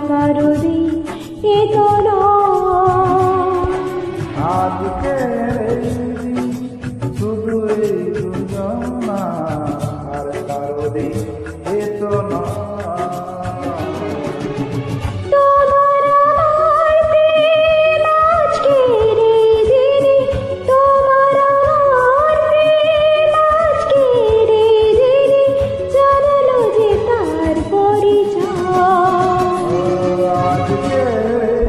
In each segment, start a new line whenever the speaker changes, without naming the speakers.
কারো দিন এ তো নয়।
আজকের এই দিন শুধু এই দুজন, আর কারো দিন এ তো নয়।
তোমার আমার প্রেম আজকের এই দিনে, তোমার আমার প্রেম আজকের এই দিনে, জানালো যে তার পরিচয়।
আজকের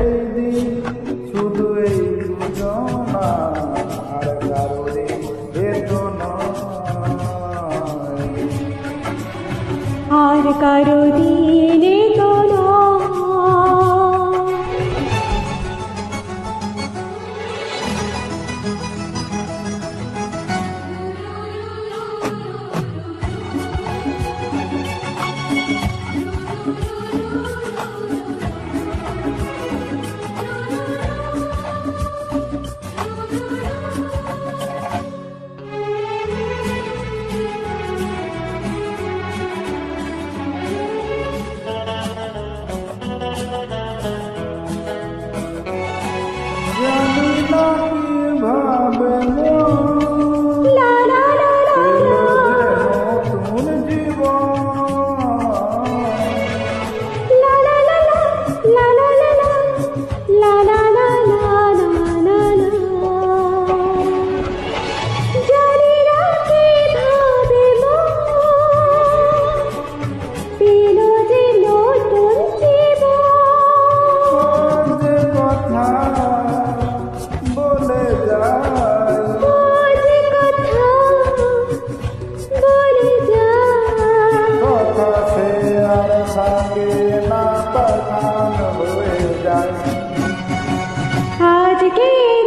এই দিন শুধু এই দুজন, আর কারো দিন এ তো নয়।
আর কারো দিন এ তো নয়।
জানি না কিভাবে
লা লা লা লা লা।
নতুন জীবন,
La la la la, la la la la, la la la la la la la. জানি না কিভাবে মন পেল যে নতুন জীবন।
যে কথা বলে যায়,
ও যে কথা বলে যায়,
কথা সে আর থাকে না, তখন হয়ে যায়।
আজকের